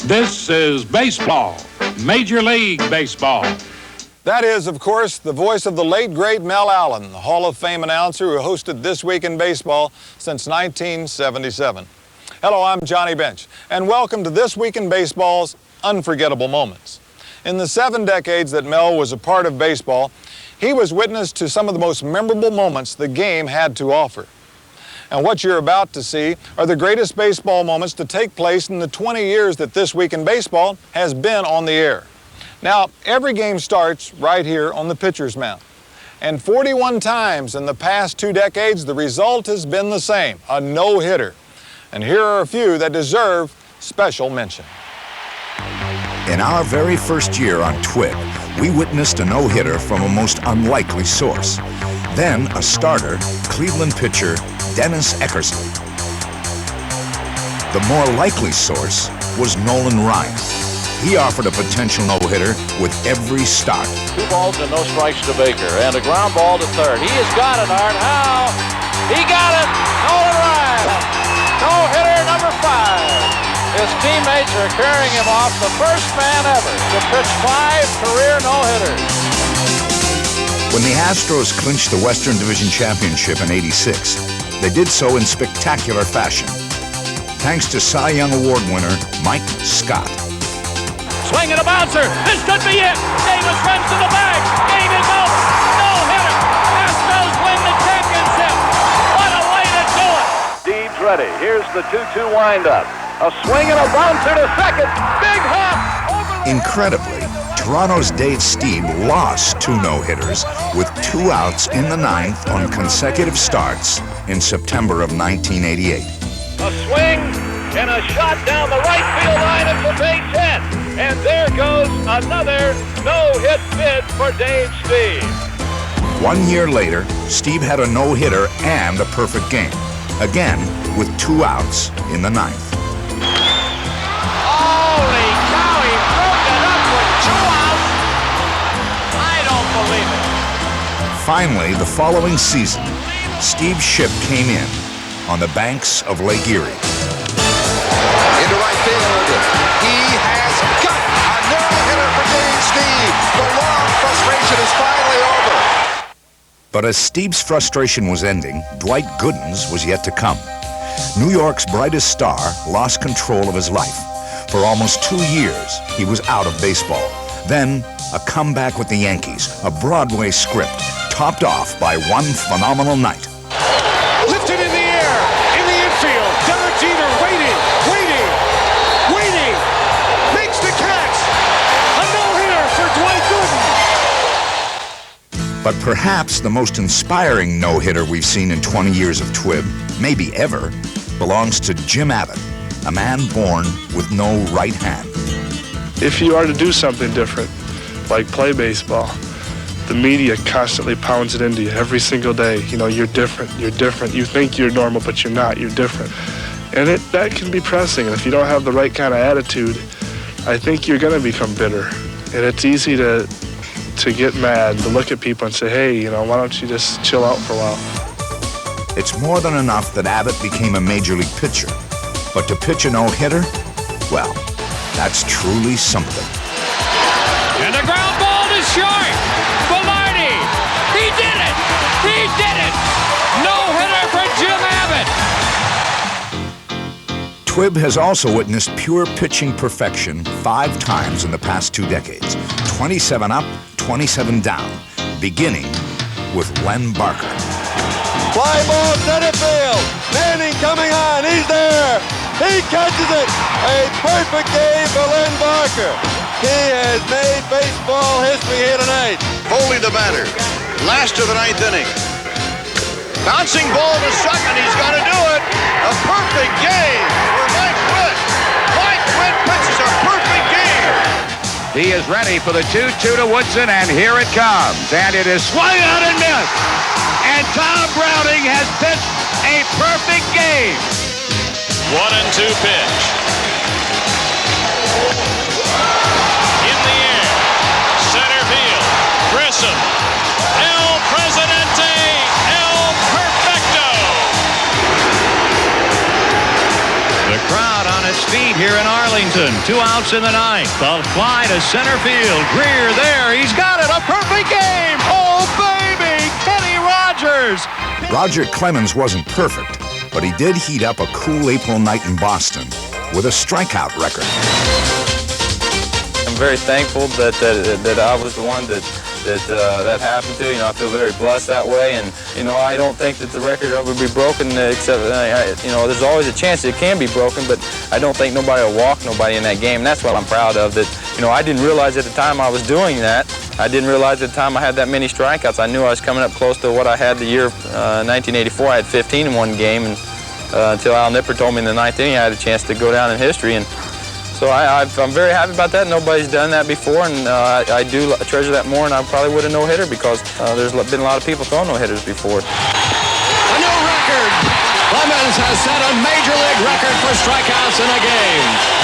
This is baseball, Major League Baseball. That is, of course, the voice of the late, great Mel Allen, the Hall of Fame announcer who hosted This Week in Baseball since 1977. Hello, I'm Johnny Bench, and welcome to This Week in Baseball's Unforgettable Moments. In the 7 decades that Mel was a part of baseball, he was witness to some of the most memorable moments the game had to offer. And what you're about to see are the greatest baseball moments to take place in the 20 years that This Week in Baseball has been on the air. Now, every game starts right here on the pitcher's mound. And 41 times in the past 2 decades, the result has been the same, a no-hitter. And here are a few that deserve special mention. In our very first year on TWIB, we witnessed a no-hitter from a most unlikely source. Then a starter, Cleveland pitcher Dennis Eckersley. The more likely source was Nolan Ryan. He offered a potential no-hitter with every start. 2 balls and no strikes to Baker, and a ground ball to third. He has got it, Art. How? He got it! Nolan Ryan! No-hitter number 5. His teammates are carrying him off, the first man ever to pitch 5 career no-hitters. When the Astros clinched the Western Division Championship in '86, they did so in spectacular fashion, thanks to Cy Young Award winner Mike Scott. Swing and a bouncer. This could be it. Davis runs to the bag. Game is over. No-hitter. Astros win the championship. What a way to do it. Steve's ready. Here's the 2-2 windup. A swing and a bouncer to second. Big hop. Incredibly, Toronto's Dave Stieb lost 2 no-hitters with 2 outs in the 9th on consecutive starts in September of 1988. A swing and a shot down the right field line at the base hit. And there goes another no-hit bid for Dave Stieb. 1 year later, Stieb had a no-hitter and a perfect game, again with 2 outs in the 9th. Holy cow, he broke it up with 2 outs. I don't believe it. Finally, the following season, Stieb's ship came in on the banks of Lake Erie. Into right field, he has got a no-hitter for Dave Stieb. The long frustration is finally over. But as Stieb's frustration was ending, Dwight Gooden's was yet to come. New York's brightest star lost control of his life. For almost 2 years, he was out of baseball. Then, a comeback with the Yankees, a Broadway script, topped off by one phenomenal night. Lifted in the air, in the infield, Derek Jeter waiting, makes the catch. A no-hitter for Dwight Gooden. But perhaps the most inspiring no-hitter we've seen in 20 years of TWIB, maybe ever, belongs to Jim Abbott, a man born with no right hand. If you are to do something different, like play baseball, the media constantly pounds it into you every single day. You know, you're different. You think you're normal, but you're not. You're different. And that can be pressing. And if you don't have the right kind of attitude, I think you're going to become bitter. And it's easy to get mad, to look at people and say, hey, you know, why don't you just chill out for a while? It's more than enough that Abbott became a major league pitcher. But to pitch a no-hitter, well, that's truly something. And a ground ball to short. Velarde. He did it. He did it. No-hitter for Jim Abbott. TWIB has also witnessed pure pitching perfection 5 times in the past 2 decades. 27 up, 27 down, beginning with Len Barker. Fly ball center field. Manning coming on. He's there. He catches it. A perfect game for Len Barker. He has made baseball history here tonight. Foley the batter. Last of the 9th inning. Bouncing ball to second. He's got to do it. A perfect game for Mike Witt. Mike Witt pitches a perfect game. He is ready for the 2-2 to Woodson, and here it comes. And it is swung out and missed. And Tom Browning has pitched a perfect game. 1-2 pitch. In the air. Center field. Grissom. El Presidente. El Perfecto. The crowd on its feet here in Arlington. 2 outs in the ninth. The fly to center field. Greer there. He's got it. A perfect game. Oh, baby. Kenny Rogers. Roger Clemens wasn't perfect, but he did heat up a cool April night in Boston with a strikeout record. I'm very thankful that I was the one that happened to. I feel very blessed that way, and I don't think that the record will be broken. Except there's always a chance it can be broken, but I don't think nobody will walk nobody in that game. And that's what I'm proud of. That I didn't realize at the time I was doing that. I didn't realize at the time I had that many strikeouts. I knew I was coming up close to what I had the year 1984. I had 15 in one game, and until Al Nipper told me in the ninth inning I had a chance to go down in history. And so I'm very happy about that. Nobody's done that before, and I do treasure that more, and I probably would have no-hitter because there's been a lot of people throwing no-hitters before. A new record. Clemens has set a major league record for strikeouts in a game.